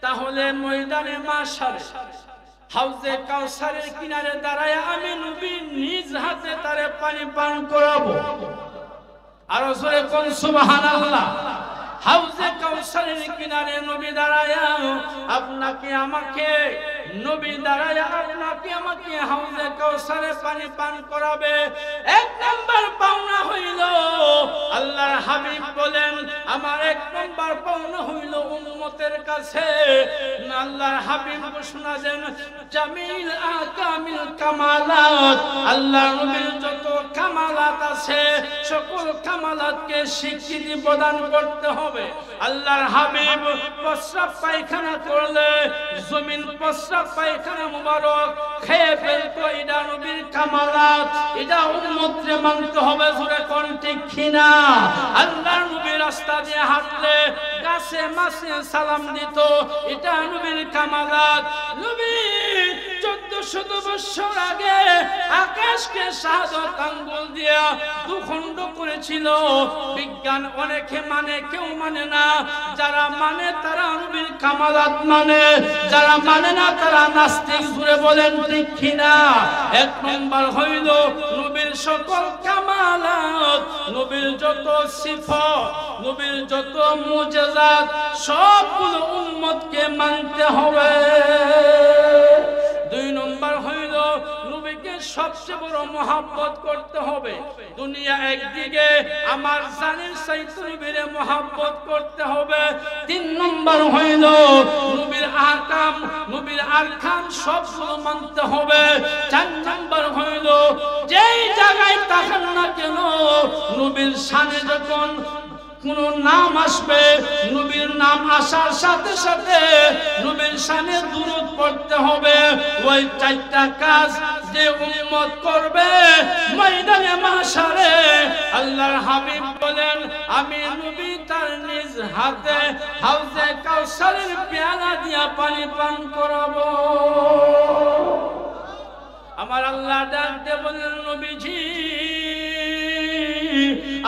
তাহলে ময়দানে মাশারে হাউজে কাউসারের কিনারে দাঁড়ায় আমি নবী নিজ হাতে তারে পানি পান করাবো। আর জোরে কোন সুবহানাল্লাহ। হাউজে কাউসারের কিনারে নবী দাঁড়ায় আপনাকে আমাকে, নবী দাঁড়ায় আপনাকে আমাকে হাউজে কাউসারে পানি পান করাবে। এক নাম্বার পাওনা হইল, আল্লাহর হাবিব বলেন, আমার এক নাম্বার পাওনা হইল উম্মতের কাছে আল্লাহর হাবিব ঘোষণা দেন, জামিল আকামিল কামালাত, আল্লাহর নবীর যত কামালাত কামালাত আছে সকল কামালাতকে স্বীকৃতি প্রদান করতে হবে। আল্লাহর হাবিব প্রস্রাব পায়খানা করলে জমিন প্রস্রাব পায়খানা মুবারক খেয়ে ফেলতো, এটা নবীর কামালাত, এটা উম্মতরে মানতে হবে। জোরে কোন ঠিক কিনা? আল্লাহর নবী রাস্তা দিয়ে হাঁটলে গাছে মাছে সালাম দিত, এটা নবীর কামালাত। নবী 1400 বছর আগে আকাশকে শাহাদত আঙ্গুল দিয়ে দুখণ্ড করেছিল। বিজ্ঞান অনেকে মানে, কেউ মানে না। যারা মানে তারা নবীর কামালাত মানে, যারা মানে না তারা নাস্তিক। জুড়ে বলেন ঠিক কিনা? এক নম্বর হইল নবীর সকল কামালাত, নবীর যত সিফত, নবীর যত মুজিজাত সবগুলো উম্মতকে মানতে হবে। দুই নম্বর হইল নবীকে সবচেয়ে বড় মহব্বত করতে হবে। দুনিয়া একদিকে, আমার জানের চাইতে নবীর মহব্বত করতে হবে। তিন নম্বর হইল নবীর আহকাম, নবীর আরকান সবগুলো মানতে হবে। চার নম্বর হইল যেই জায়গায় তাকান না কেন নবীর শানে যখন কোন নাম আসবে, নবীর নাম আসার সাথে সাথে নবীর শানে দুরূদ পড়তে হবে। ওই চারটা কাজ যে উম্মত করবে ময়দানে মাশারে, আল্লাহর হাবিব বলেন আমি নবী তার নিজ হাতে হাউজে কাউসারের পেয়ালা দিয়া পানি পান করাবো। আমার আল্লাহ ডাকতে বলেন নবীজি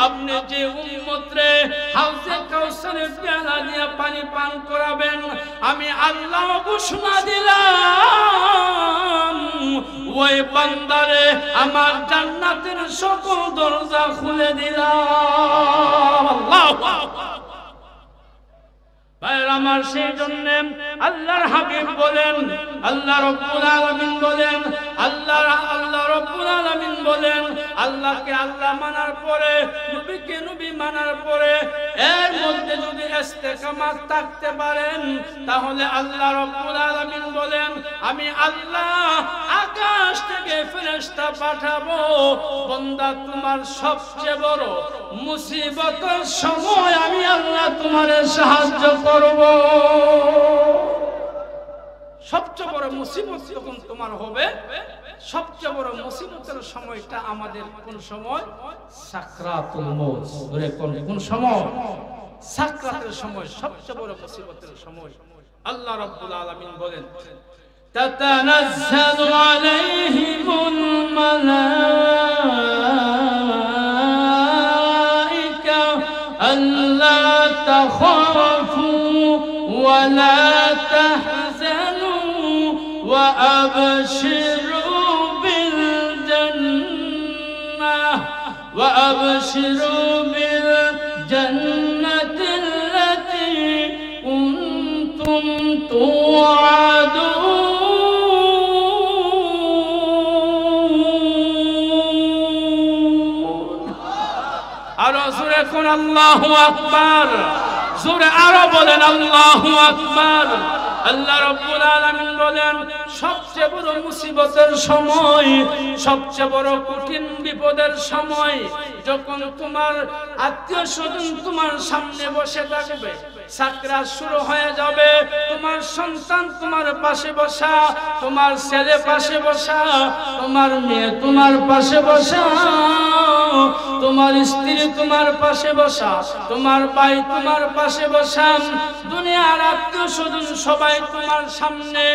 আপনি যে উম্মতরে হাউজে কাউসারের পেয়ালা দিয়ে পানি পান করাবেন, আমি আল্লাহ ঘোষণা দিলাম ওই বান্দারে আমার জান্নাতের সকল দরজা খুলে দিলাম। আল্লাহু আকবার। ভাইরা আমার, সেই জন্য আল্লাহর হাবিব বলেন, আল্লাহ রাব্বুল আলামিন বলেন, আল্লাহ রাব্বুল আলামিন বলেন, আল্লাহকে আল্লাহ মানার পরে, নবীকে নবী মানার পরে এর মধ্যে যদি ইস্তেকামাত থাকতে পারেন তাহলে আল্লাহ রাব্বুল আলামিন বলেন আমি আল্লাহ আকাশ থেকে ফেরেশতা পাঠাবো, বান্দা তোমার সবচেয়ে বড় মুসিবতের সময় আমি আল্লাহ তোমারে সাহায্য করব। সবচেয়ে বড় মুসিবত যখন তোমার হবে, সবচেয়ে বড় মুসিবতের সময়টা আমাদের কোন সময়? সাকরাতুল মউত। বলে কোন সময়? সাকরাতের সময়, সবচেয়ে বড় মুসিবতের সময়। আল্লাহ রাব্বুল আলামিন বলেন তাতানাজ্জালু আলাইহিমুল মালাইকা আল্লা তাখাফু ওয়া লা তাহজানু ওয়া আবশিরু বিল জান্নাহ ওয়া আবশিরু বিল জান্নাতিল্লাতী কুনতুম তুআদুন। আরো জোরে কোন আল্লাহু আকবার, জোরে আরো বলেন আল্লাহু আকবার। আল্লাহ রাব্বুল আলামিন বলেন সবচেয়ে বড় মুসিবতের সময়, সবচেয়ে বড় কঠিন বিপদের সময় যখন তোমার আত্মীয় স্বজন তোমার সামনে বসে থাকবে, সাকরাত শুরু হয়ে যাবে, তোমার সন্তান তোমার পাশে বসা, তোমার ছেলে পাশে বসা, তোমার মেয়ে তোমার পাশে বসা, তোমার স্ত্রী তোমার পাশে বসা, তোমার ভাই তোমার পাশে বসা, দুনিয়ার আত্মীয় স্বজন সবাই তোমার সামনে,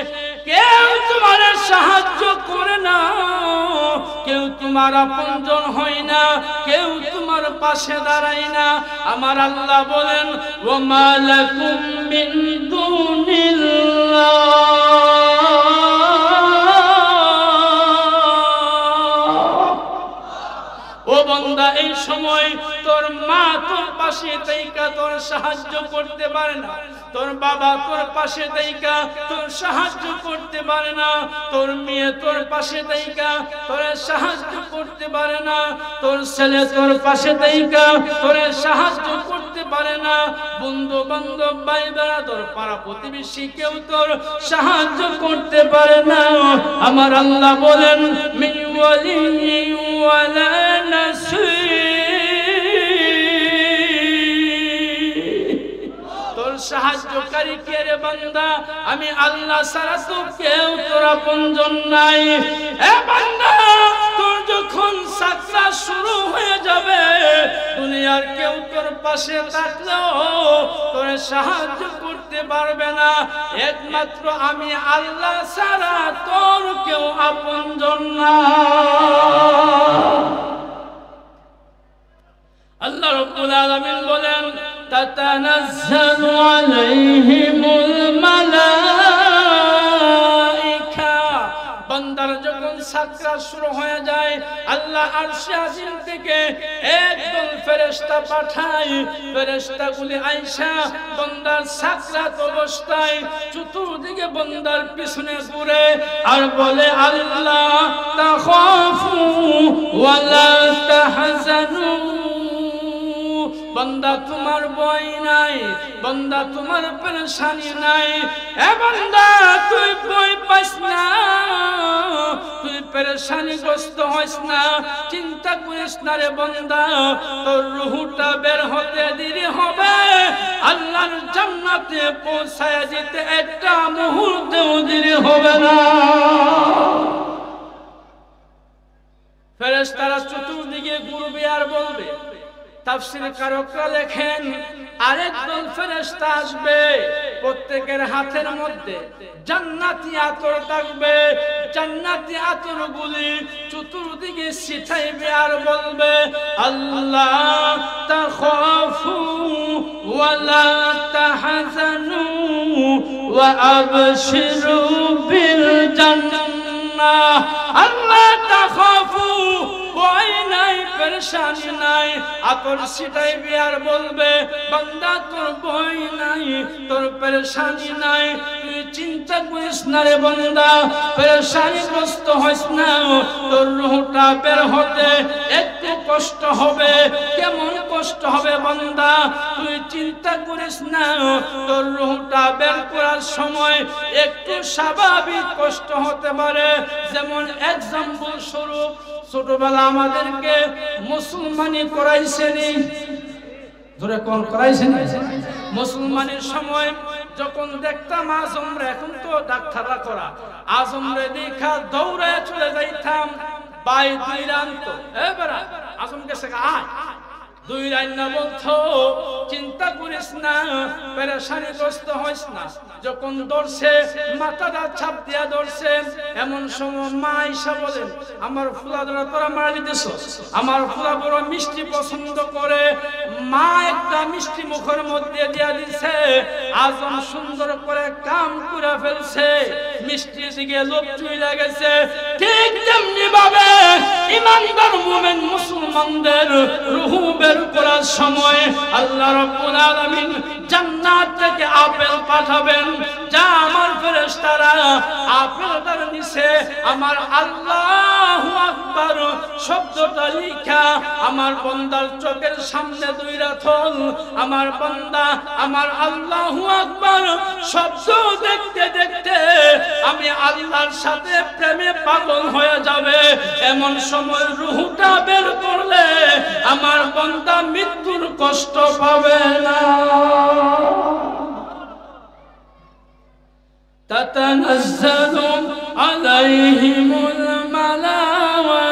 কেউ তোমার সাহায্য করে না, কেউ তোমার আপনজন হয় না, কেউ তোমার পাশে দাঁড়ায় না। আমার আল্লাহ বলেন ওয়া লাকুম মিন দুনিল্লাহ ও বান্দা, এই সময় তোর মা তোর পাশে থাইকা তোর সাহায্য করতে পারে না, তোর বাবা তোর পাশে থাইকা তোর সাহায্য করতে পারে না, তোর মেয়ে তোর পাশে থাইকা তোর সাহায্য করতে পারে না, তোর ছেলে তোর পাশে থাইকা তোর সাহায্য করতে পারে না, বন্ধু বান্ধব ভাই বেড়াদর পাড়া প্রতিবেশী কেউ তোর সাহায্য করতে পারে না। আমার আল্লাহ বলেন মিন ওয়ালি ওয়ালা নাসীর, তোর সাহায্যকারী কে রে বান্দা? আমি আল্লাহ ছাড়া তো কেউ তোর আপনজন নাই। এ বান্দা, তোর যখন যাত্রা শুরু হয়ে যাবে, দুনিয়ার কেউ তোর পাশে থাকলেও তোর সাহায্য করতে পারবে না, একমাত্র আমি আল্লাহ ছাড়া তোর কেউ আপনজন না। আল্লাহ রাব্বুল আলামিন বলেন তাতানাজ্জালু আলাইহিমুল মালাইকা, বান্দার যখন সাকরাত শুরু হয়ে যায়, আল্লাহ আরশে আজিম থেকে একদল ফেরেশতা পাঠায়। ফেরেশতাগুলি আইসা বান্দার সাকরাত অবস্থায় চতুর্দিকে বান্দার পিছনে ঘুরে আর বলে আল্লাহ তাখাফু ওয়ালা তাহজানু, বান্দা তোমার ভয় নাই, বান্দা তোমার পেরেশানি নাই। এ বান্দা, তুই ভয় পাস না, তুই পেরেশানিগ্রস্ত হইস না, চিন্তা করিস না রে বান্দা। তোর রূহটা বের হতে দেরি হবে, আল্লাহর জান্নাতে পৌঁছায় যেতে একটা মুহূর্তেও দেরি হবে না। ফেরেশতারা চতুর্দিকে ঘুরবে আর বলবে, তাফসীরে কারকরা লেখেন আরেক দল ফেরেশতা আসবে, প্রত্যেকের হাতের মধ্যে জান্নাতি আতর থাকবে। জান্নাতি আতরগুলি চতুর্দিকে ছিটাইবে আর বলবে আল্লাহ তাখাফু ওয়ালা তাহজানু ওয়া আবশিরু বিল জান্নাহ। আল্লাহ তাখাফু, ভয় নাই, পেরেশানি নাই, আতর ছিটাইবে আর বলবে বান্দা তোর ভয় নাই, তোর পেরেশানি নাই, তুই চিন্তা করিস না রে বান্দা, পেরেশানিগ্রস্ত হইস না। তোর রূহটা বের হতে একটু কষ্ট হবে। কেমন কষ্ট হবে বান্দা? তুই চিন্তা করিস না, তোর রূহটা বের করার সময় একটু স্বাভাবিক কষ্ট হতে পারে। যেমন এক্সাম্পল স্বরূপ, ছোটবেলা আমাদেরকে মুসলমানি করাইছেনি, ধরে কোন করাইছেন? মুসলমানের সময় যখন দেখতাম আজমরা, এখন তো ডাক্তাররা করা, আজমরে দেখা দৌড়ায় চলে যাইতাম, বাই দুই রান তো এবারে আজম গেছে আয়, দুই রান না বলতো চিন্তা করিস না, পেরেশানিগ্রস্ত হইস না। যখন ধরছে মাথাটা ছাপ দিয়া ধরছে, এমন সময় মা আয়েশা বলেন আমার ফুলা ধরা তোরা মারি দিছ, আমার ফুলা বড় মিষ্টি পছন্দ করে, মা একটা মিষ্টি মুখের মধ্যে দিয়া দিছে। আজম সুন্দর করে কাম করে ফেলছে, মিষ্টির দিকে লোভ চুইলা গেছে। ঠিক তেমনি ভাবে ইমানদার মুমিন মুসলমানদের রূহ বের করার সময় আল্লাহ রাব্বুল আলামিন জান্নাত থেকে আপেল পাঠাবেন। যা আমার ফেরেশতারা আপেলটার নিচে আমার আল্লাহু আকবার শব্দটা লিখা আমার বান্দার চোখের সামনে দুই রাথল, আমার বান্দা আমার আল্লাহু আকবার শব্দ দেখতে দেখতে আমি আল্লাহর সাথে প্রেমে পাগল হয়ে যাবে। এমন সময় রূহটা বের করলে আমার বান্দা মৃত্যুর কষ্ট পাবে না। তাতানাজ্জালু আলাইহিমুল মালাইকা,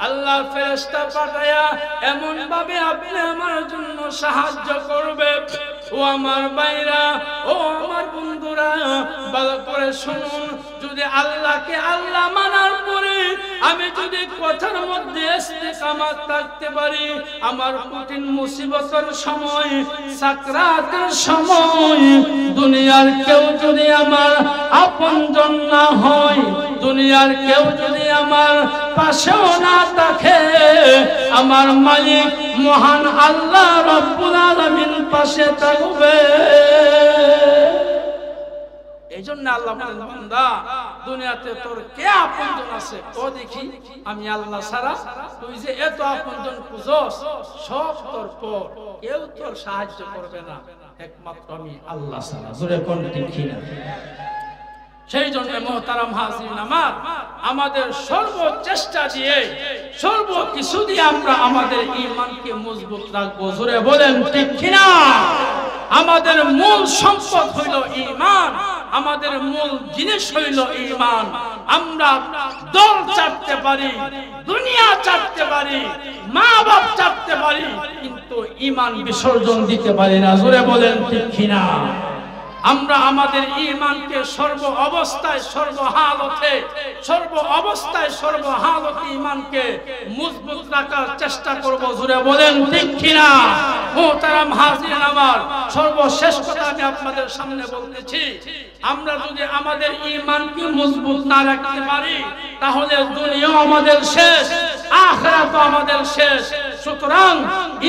আল্লাহ ফেরেশতা পাঠায়া এমন ভাবে আপনি আমার জন্য সাহায্য করবে। ও আমার ভাইরা, ও আমার বন্ধুরা, ভালো করে শুনুন, যদি আল্লাহকে আল্লাহ মানার পরে আমি যদি কথার মধ্যে ইস্তেকামাত থাকতে পারি, আমার কঠিন মুসিবতের সময়, সাকরাতের সময় দুনিয়ার কেউ যদি আমার আপনজন না হয়, দুনিয়ার কেউ যদি আমার পাশেও না থাকে, আমার মালিক মহান আল্লাহ রাব্বুল আলামিন পাশে থাকবে। এই জন্য আল্লাহ বলেন বান্দা দুনিয়াতে তোর কে আপনজন আছে ও দেখি, আমি আল্লাহ ছাড়া তুই যে এত আপনজন খুঁজস সব তোর পর, কেউ তোর সাহায্য করবে না, একমাত্র আমি আল্লাহ ছাড়া। জোরে কোন ঠিক না? সেই জন্য মুহতারাম হাজিরিন আমার, আমাদের সর্বচেষ্টা দিয়ে সর্ব কিছু দিয়ে আমরা আমাদের ঈমানকে মজবুত রাখবো। জোরে বলেন ঠিক কিনা? আমাদের মূল সম্পদ হইল ঈমান, আমাদের মূল জিনিস হইল ঈমান। আমরা দল চাটতে পারি, দুনিয়া চাটতে পারি, মা বাপ চাটতে পারি, কিন্তু ঈমান বিসর্জন দিতে পারি না। জোরে বলেন ঠিক কিনা? আমরা আমাদের ঈমানকে সর্ব অবস্থায় সর্বহালতে ঈমানকে মজবুত রাখার চেষ্টা করব। জোরে বলেন ঠিক কিনা? মুহতারাম হাজিরিন আমার, সর্বশেষ কথা আমি আপনাদের সামনে বলতেছি, আমরা যদি আমাদের ঈমানকে মজবুত না রাখতে পারি তাহলে দুনিয়া আমাদের শেষ, আখিরাতও আমাদের শেষ। সুতরাং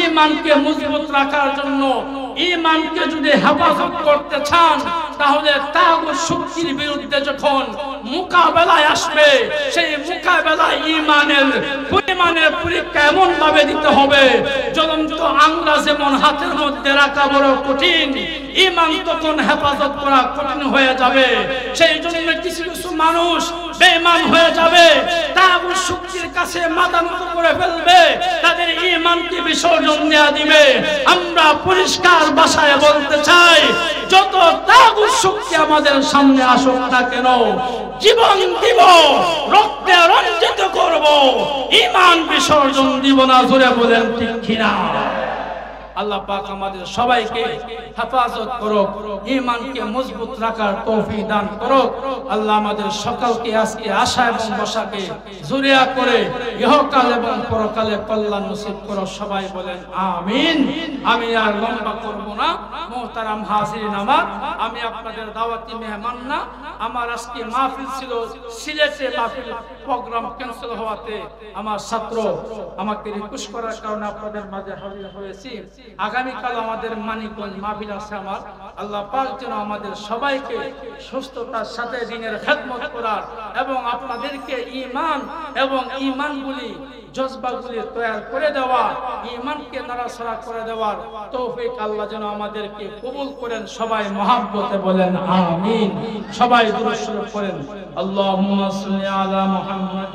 ঈমানকে মজবুত রাখার জন্য, ঈমানকে যদি হেফাজত করতে চান, তাহলে তাগুত শক্তির বিরুদ্ধে যখন মোকাবেলায় আসবে, সেই মোকাবেলায় ঈমানের পরীক্ষা এমন ভাবে দিতে হবে, জ্বলন্ত আংরা যেমন হাতের মধ্যে রাখা বড় কঠিন, ঈমান তখন হেফাজত করা কঠিন হয়ে যাবে। সেই জন্য কিছু কিছু মানুষ বেঈমান হয়ে যাবে, তাগুত শক্তির কাছে মাথা নত করে ফেলবে, তাদের ঈমানকে বিসর্জন দেয়া দিবে। আমরা পরিষ্কার ভাষায় বলতে চাই, যত তাগুত শক্তি আমাদের সামনে আসুক না কেন, জীবন দিব, রক্তে রঞ্জিত করব, ঈমান বিসর্জন দিব না। জোরে বলেন ঠিক কিনা? আল্লাহ পাক আমাদের সবাইকে হেফাজত করুক, ঈমানকে মজবুত রাখার তৌফিক দান করুক। আল্লাহ আমাদের সকলকে আজকে আশা এবং বসাকে জুরিয়া করে ইহকাল এবং পরকালে কল্যাণ নসিব করো। সবাই বলেন আমিন। আমি আর লম্বা করব না। মুহতারাম হাজিরিন আমার, আমি আপনাদের দাওয়াতি মেহমান না। আমার আজকে মাহফিল ছিল সিলেটে, মাহফিল প্রোগ্রাম ক্যান্সেল হওয়াতে আমার ছাত্র আমাকে রিকোয়েস্ট করার কারণে আপনাদের মাঝে হাজির হয়েছি। আগামীকাল আমাদের মানিকগঞ্জ মাহফিল আছে আমার। আল্লাহ পাক যেন আমাদের সবাইকে সুস্থতার সাথে দিনের খেদমত করার এবং আপনাদেরকে ঈমান এবং ঈমানগুলি জজবাগুলি তৈরি করে দেওয়া, ঈমানকে নাড়াচাড়া করে দেওয়ার তৌফিক আল্লাহ যেন আমাদেরকে কবুল করেন। সবাই মহব্বতে বলেন আমিন। সবাই দুরূদ শরীফ পড়েন। আল্লাহুম্মা সাল্লি আলা মুহাম্মাদ।